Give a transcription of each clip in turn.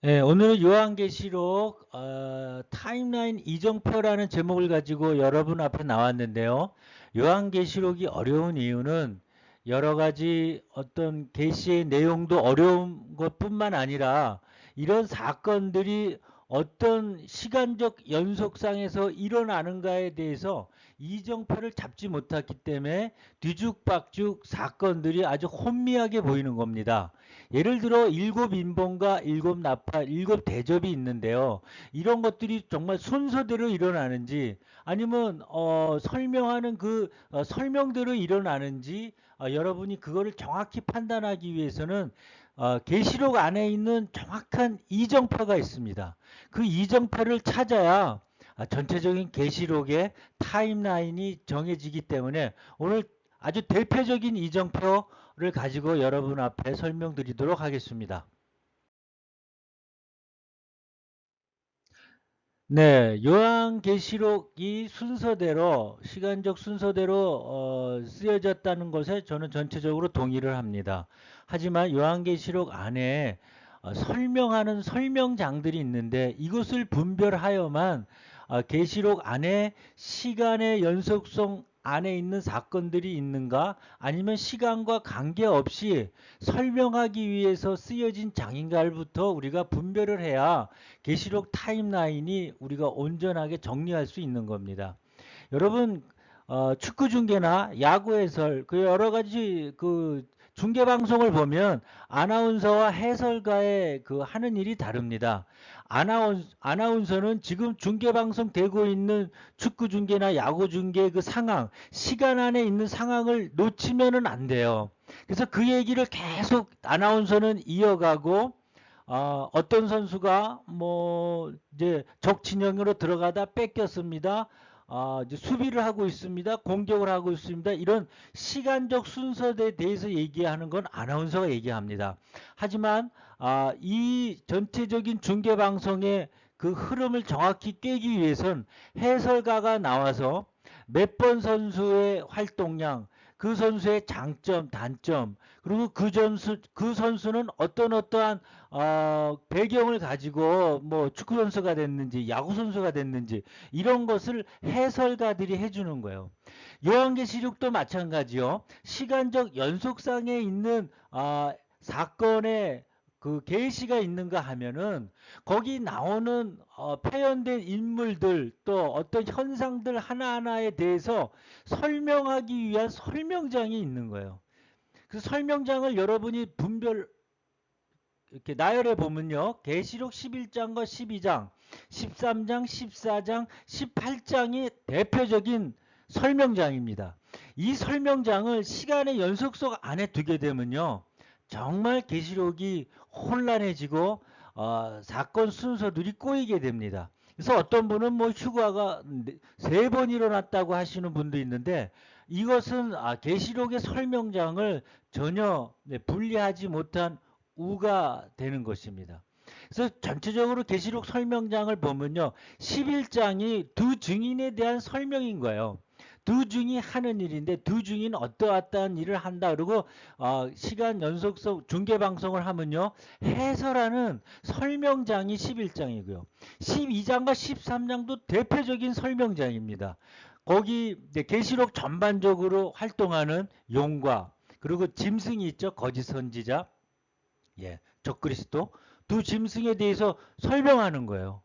예, 오늘은 요한계시록 타임라인 이정표라는 제목을 가지고 여러분 앞에 나왔는데요. 요한계시록이 어려운 이유는 여러 가지 어떤 계시의 내용도 어려운 것뿐만 아니라 이런 사건들이 어떤 시간적 연속상에서 일어나는가에 대해서 이정표를 잡지 못했기 때문에 뒤죽박죽 사건들이 아주 혼미하게 보이는 겁니다. 예를 들어 일곱 인본과 일곱 나팔, 일곱 대접이 있는데요. 이런 것들이 정말 순서대로 일어나는지 아니면 설명하는 그 설명대로 일어나는지 여러분이 그거를 정확히 판단하기 위해서는 계시록 안에 있는 정확한 이정표가 있습니다. 그 이정표를 찾아야 전체적인 계시록의 타임라인이 정해지기 때문에 오늘 아주 대표적인 이정표를 가지고 여러분 앞에 설명드리도록 하겠습니다. 네, 요한계시록이 순서대로 시간적 순서대로 쓰여졌다는 것에 저는 전체적으로 동의를 합니다. 하지만 요한계시록 안에 설명하는 설명장들이 있는데 이것을 분별하여만 계시록 안에 시간의 연속성 안에 있는 사건들이 있는가 아니면 시간과 관계없이 설명하기 위해서 쓰여진 장인가부터 우리가 분별을 해야 계시록 타임라인이 우리가 온전하게 정리할 수 있는 겁니다. 여러분 축구 중계나 야구 해설 그 여러 가지 그 중계 방송을 보면 아나운서와 해설가의 그 하는 일이 다릅니다. 아나운서는 지금 중계 방송 되고 있는 축구 중계나 야구 중계 그 상황, 시간 안에 있는 상황을 놓치면은 안 돼요. 그래서 그 얘기를 계속 아나운서는 이어가고 어떤 선수가 뭐 이제 적 진영으로 들어가다 뺏겼습니다. 이제 수비를 하고 있습니다. 공격을 하고 있습니다. 이런 시간적 순서에 대해서 얘기하는 건 아나운서가 얘기합니다. 하지만 이 전체적인 중계 방송의 그 흐름을 정확히 꿰기 위해선 해설가가 나와서 몇 번 선수의 활동량, 그 선수의 장점, 단점, 그리고 그 선수는 어떠한 배경을 가지고 뭐 축구 선수가 됐는지 야구 선수가 됐는지 이런 것을 해설가들이 해주는 거예요. 요한계시록도 마찬가지요. 시간적 연속상에 있는 사건의 그 계시가 있는가 하면은 거기 나오는 표현된 인물들 또 어떤 현상들 하나하나에 대해서 설명하기 위한 설명장이 있는 거예요. 그 설명장을 여러분이 이렇게 나열해 보면요. 계시록 11장과 12장, 13장, 14장, 18장이 대표적인 설명장입니다. 이 설명장을 시간의 연속 안에 두게 되면요. 정말 계시록이 혼란해지고 사건 순서들이 꼬이게 됩니다. 그래서 어떤 분은 뭐 휴가가 3번 일어났다고 하시는 분도 있는데 이것은 계시록의 설명장을 전혀 분리하지 못한 우가 되는 것입니다. 그래서 전체적으로 계시록 설명장을 보면요. 11장이 두 증인에 대한 설명인 거예요. 두 증이 하는 일인데 두 증인 어떠한 일을 한다. 그리고 시간 연속성 중계 방송을 하면요. 해설하는 설명장이 11장이고요. 12장과 13장도 대표적인 설명장입니다. 거기 계시록 전반적으로 활동하는 용과 그리고 짐승이 있죠. 거짓 선지자. 예, 적그리스도 두 짐승에 대해서 설명하는 거예요.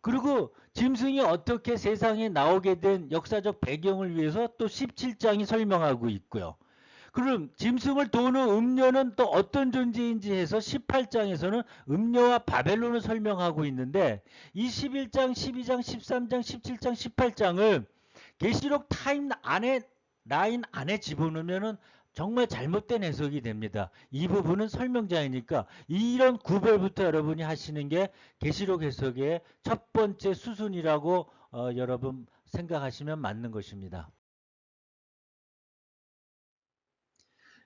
그리고 짐승이 어떻게 세상에 나오게 된 역사적 배경을 위해서 또 17장이 설명하고 있고요. 그럼 짐승을 도우는 음녀는 또 어떤 존재인지 해서 18장에서는 음녀와 바벨론을 설명하고 있는데 이 11장, 12장, 13장, 17장, 18장을 계시록 타임 안에 라인 안에 집어넣으면은 정말 잘못된 해석이 됩니다. 이 부분은 설명자이니까 이런 구별부터 여러분이 하시는 게 계시록 해석의 첫 번째 수순이라고 여러분 생각하시면 맞는 것입니다.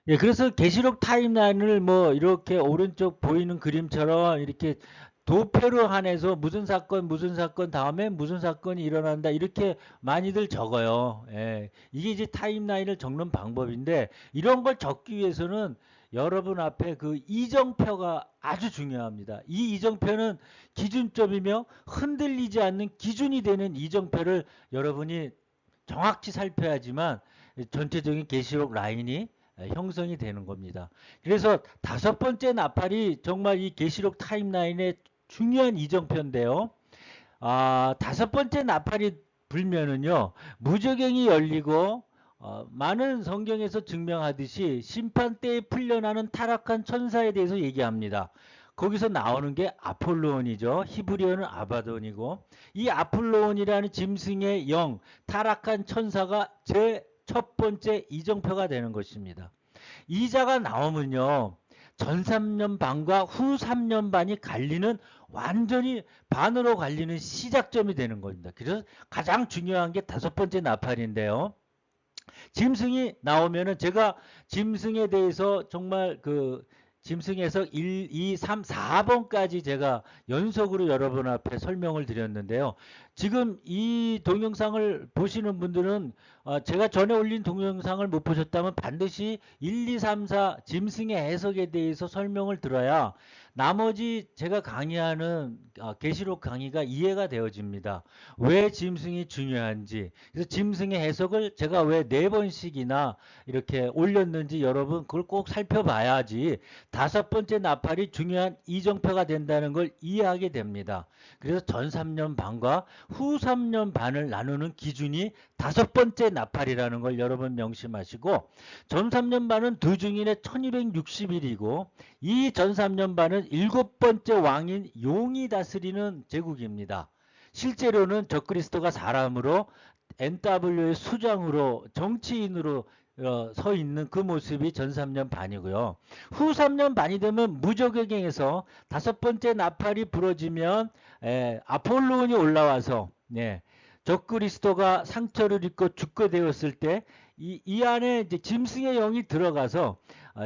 예, 그래서 계시록 타임라인을 뭐 이렇게 오른쪽 보이는 그림처럼 이렇게 도표로 한해서 무슨 사건 다음에 무슨 사건이 일어난다 이렇게 많이들 적어요. 예, 이게 이제 타임라인을 적는 방법인데 이런 걸 적기 위해서는 여러분 앞에 그 이정표가 아주 중요합니다. 이 이정표는 기준점이며 흔들리지 않는 기준이 되는 이정표를 여러분이 정확히 살펴야지만 전체적인 계시록 라인이 형성이 되는 겁니다. 그래서 다섯 번째 나팔이 정말 이 계시록 타임라인의 중요한 이정표인데요. 다섯 번째 나팔이 불면은요, 무저갱이 열리고 많은 성경에서 증명하듯이 심판때에 풀려나는 타락한 천사에 대해서 얘기합니다. 거기서 나오는 게 아폴로온이죠. 히브리어는 아바돈이고, 이 아폴로온이라는 짐승의 영, 타락한 천사가 제 첫 번째 이정표가 되는 것입니다. 이자가 나오면요, 전 3년 반과 후 3년 반이 갈리는, 완전히 반으로 갈리는 시작점이 되는 겁니다. 그래서 가장 중요한 게 다섯 번째 나팔인데요. 짐승이 나오면은 제가 짐승에 대해서 정말 짐승에서 1, 2, 3, 4번까지 제가 연속으로 여러분 앞에 설명을 드렸는데요. 지금 이 동영상을 보시는 분들은 제가 전에 올린 동영상을 못 보셨다면 반드시 1, 2, 3, 4 짐승의 해석에 대해서 설명을 들어야 나머지 제가 강의하는 계시록 강의가 이해가 되어집니다. 왜 짐승이 중요한지, 그래서 짐승의 해석을 제가 왜 4번씩이나 이렇게 올렸는지 여러분 그걸 꼭 살펴봐야지 다섯 번째 나팔이 중요한 이정표가 된다는 걸 이해하게 됩니다. 그래서 전 3년 반과 후 3년 반을 나누는 기준이 다섯 번째 나팔이라는 걸 여러분 명심하시고, 전 3년 반은 두 증인의 1260일이고 이 전 3년 반은 일곱 번째 왕인 용이 다스리는 제국입니다. 실제로는 적그리스도가 사람으로 NW의 수장으로 정치인으로 서 있는 그 모습이 전 3년 반이고요. 후 3년 반이 되면 무저갱에서 다섯 번째 나팔이 부러지면 아폴로온이 올라와서 적그리스도가 상처를 입고 죽게 되었을 때 이 안에 이제 짐승의 영이 들어가서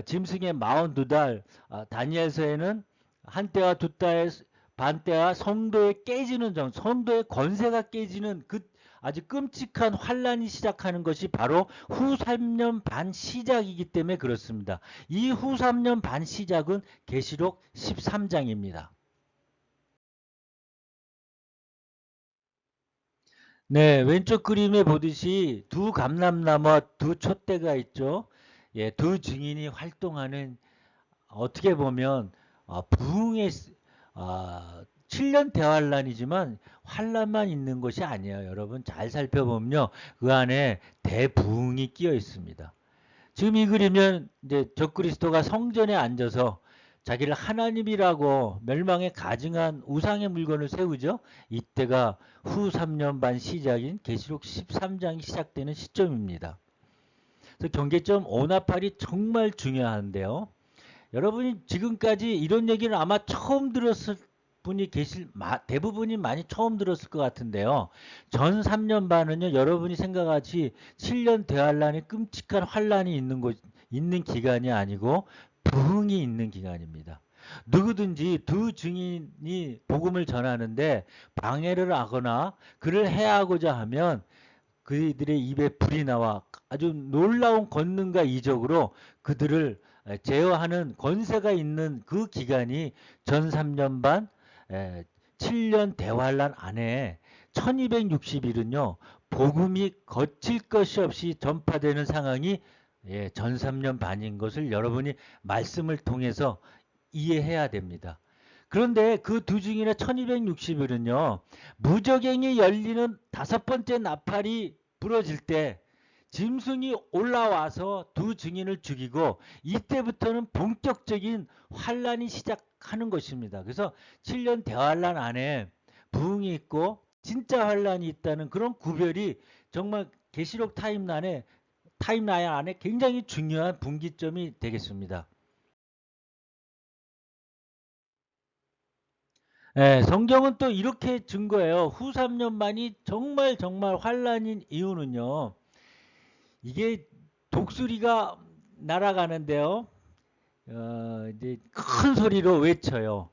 짐승의 42달, 다니엘서에는 한때와 두때와 반때와 성도의 깨지는 성도의 권세가 깨지는 그 아주 끔찍한 환란이 시작하는 것이 바로 후 3년 반 시작이기 때문에 그렇습니다. 이 후 3년 반 시작은 계시록 13장입니다. 네, 왼쪽 그림에 보듯이 두 감람나무와 두 촛대가 있죠. 예, 두 증인이 활동하는, 어떻게 보면 부흥의 7년 대환란이지만 환란만 있는 것이 아니에요. 여러분 잘 살펴보면요, 그 안에 대부흥이 끼어 있습니다. 지금 이 그림은 이제 적그리스도가 성전에 앉아서 자기를 하나님이라고 멸망에 가증한 우상의 물건을 세우죠. 이때가 후 3년 반 시작인 계시록 13장이 시작되는 시점입니다. 그래서 경계점 오나팔이 정말 중요한데요. 여러분이 지금까지 이런 얘기를 아마 처음 들었을 분이 대부분이 많이 처음 들었을 것 같은데요. 전 3년 반은요, 여러분이 생각하지 7년 대환란이 끔찍한 환란이 있는 기간이 아니고 부흥이 있는 기간입니다. 누구든지 두 증인이 복음을 전하는데 방해를 하거나 그를 해하고자 하면 그들의 입에 불이 나와 아주 놀라운 권능과 이적으로 그들을 제어하는 권세가 있는 그 기간이 전 3년 반 7년 대환란 안에 1260일은요. 복음이 거칠 것이 없이 전파되는 상황이 전 3년 반인 것을 여러분이 말씀을 통해서 이해해야 됩니다. 그런데 그 두 증인의 1260일은요. 무저갱이 열리는 다섯 번째 나팔이 부러질 때 짐승이 올라와서 두 증인을 죽이고 이때부터는 본격적인 환란이 시작하는 것입니다. 그래서 7년 대환란 안에 부흥이 있고 진짜 환란이 있다는 그런 구별이 정말 계시록 타임라인 안에 굉장히 중요한 분기점이 되겠습니다. 성경은 또 이렇게 증거해요. 후 3년 만이 정말 환란인 이유는요. 이게 독수리가 날아가는데요. 이제 큰 소리로 외쳐요.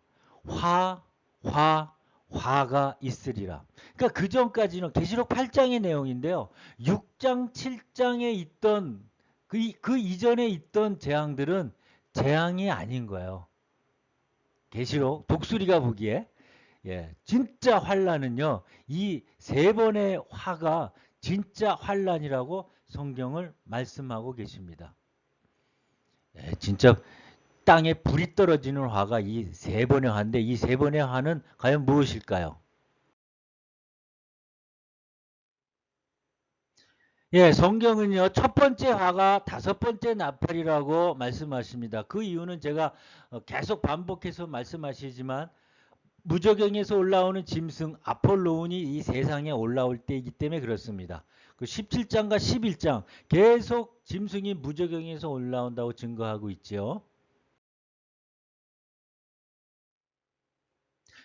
화가 있으리라. 그러니까 그 전까지는 계시록 8장의 내용인데요. 6장, 7장에 있던 그 이전에 있던 재앙들은 재앙이 아닌 거예요. 계시록 독수리가 보기에 진짜 환란은요. 이 세 번의 화가 진짜 환란이라고 성경을 말씀하고 계십니다. 진짜 땅에 불이 떨어지는 화가 이 세 번의 화인데 이 세 번의 화는 과연 무엇일까요? 성경은요, 첫 번째 화가 다섯 번째 나팔이라고 말씀하십니다. 그 이유는 제가 계속 반복해서 말씀하시지만 무저경에서 올라오는 짐승 아폴로온이 이 세상에 올라올 때이기 때문에 그렇습니다. 그 17장과 11장 계속 짐승이 무저경에서 올라온다고 증거하고 있죠.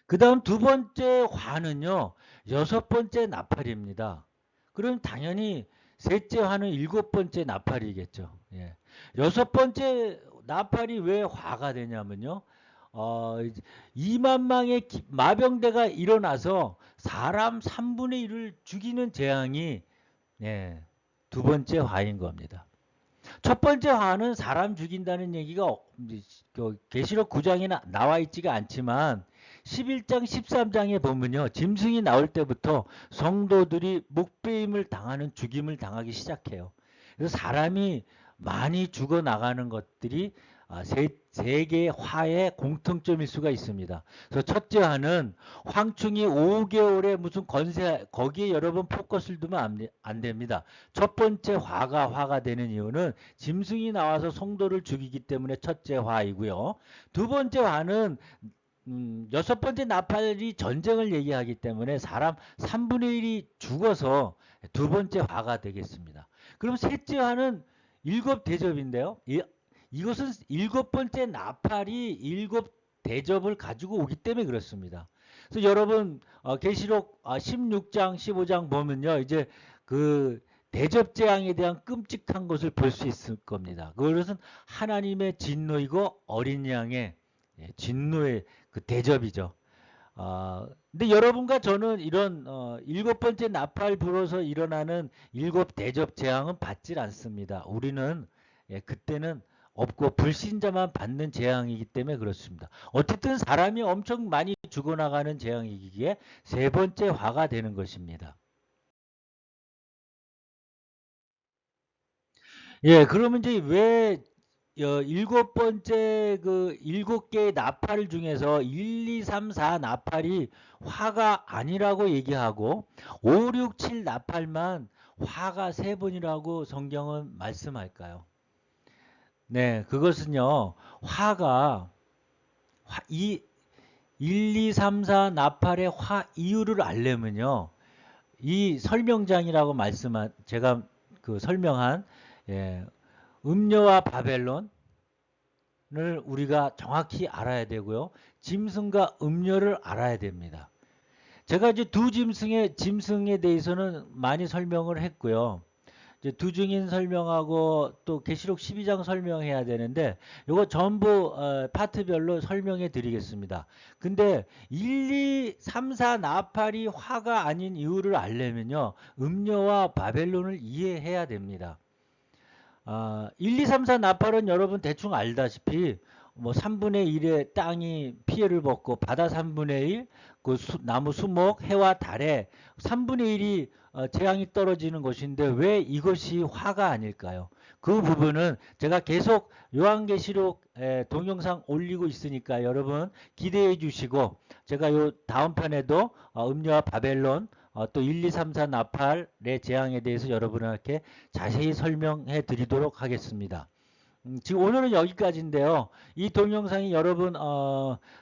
그 다음 두 번째 화는요, 여섯 번째 나팔입니다. 그럼 당연히 셋째 화는 일곱 번째 나팔이겠죠. 여섯 번째 나팔이 왜 화가 되냐면요. 2만 망의 마병대가 일어나서 사람 3분의 1을 죽이는 재앙이 두 번째 화인 겁니다. 첫 번째 화는 사람 죽인다는 얘기가 계시록 9장에 나와 있지가 않지만 11장 13장에 보면요. 짐승이 나올 때부터 성도들이 목배임을 당하는 죽임을 당하기 시작해요. 그래서 사람이 많이 죽어나가는 것들이 세 개의 화의 공통점일 수가 있습니다. 그래서 첫째 화는 황충이 5개월에 무슨 권세 거기에 여러분 포커스를 두면 안 됩니다. 첫 번째 화가 되는 이유는 짐승이 나와서 성도를 죽이기 때문에 첫째 화이고요. 두 번째 화는 여섯 번째 나팔이 전쟁을 얘기하기 때문에 사람 3분의 1이 죽어서 두 번째 화가 되겠습니다. 그럼 셋째 화는 일곱 대접인데요. 이것은 일곱 번째 나팔이 일곱 대접을 가지고 오기 때문에 그렇습니다. 그래서 여러분 계시록 16장 15장 보면요. 이제 그 대접 재앙에 대한 끔찍한 것을 볼 수 있을 겁니다. 그것은 하나님의 진노이고 어린 양의 진노의 그 대접이죠. 근데 여러분과 저는 이런 일곱 번째 나팔 불어서 일어나는 일곱 대접 재앙은 받질 않습니다. 우리는 그때는 없고 불신자만 받는 재앙이기 때문에 그렇습니다. 어쨌든 사람이 엄청 많이 죽어나가는 재앙이기에 세 번째 화가 되는 것입니다. 그러면 이제 왜 일곱 번째 그 일곱 개의 나팔 중에서 1, 2, 3, 4 나팔이 화가 아니라고 얘기하고 5, 6, 7 나팔만 화가 세 번이라고 성경은 말씀할까요? 그것은요. 화가 이 1, 2, 3, 4 나팔의 화 이유를 알려면요. 이 설명장이라고 제가 그 설명한 음녀와 바벨론을 우리가 정확히 알아야 되고요. 짐승과 음녀를 알아야 됩니다. 제가 이제 두 짐승에 대해서는 많이 설명을 했고요. 이제 두 증인 설명하고 또 계시록 12장 설명해야 되는데 이거 전부 파트별로 설명해 드리겠습니다. 근데 1, 2, 3, 4 나팔이 화가 아닌 이유를 알려면요. 음녀와 바벨론을 이해해야 됩니다. 1, 2, 3, 4 나팔은 여러분 대충 알다시피 뭐 3분의 1의 땅이 피해를 벗고 바다 3분의 1, 그 나무 수목, 해와 달에 3분의 1이 재앙이 떨어지는 것인데 왜 이것이 화가 아닐까요? 그 부분은 제가 계속 요한계시록 동영상 올리고 있으니까 여러분 기대해 주시고 제가 요 다음 편에도 음녀와 바벨론 또 1, 2, 3, 4 나팔의 재앙에 대해서 여러분에게 자세히 설명해 드리도록 하겠습니다. 지금 오늘은 여기까지인데요. 이 동영상이 여러분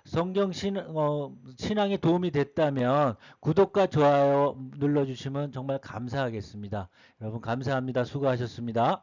성경 신앙에 도움이 됐다면 구독과 좋아요 눌러주시면 정말 감사하겠습니다. 여러분 감사합니다. 수고하셨습니다.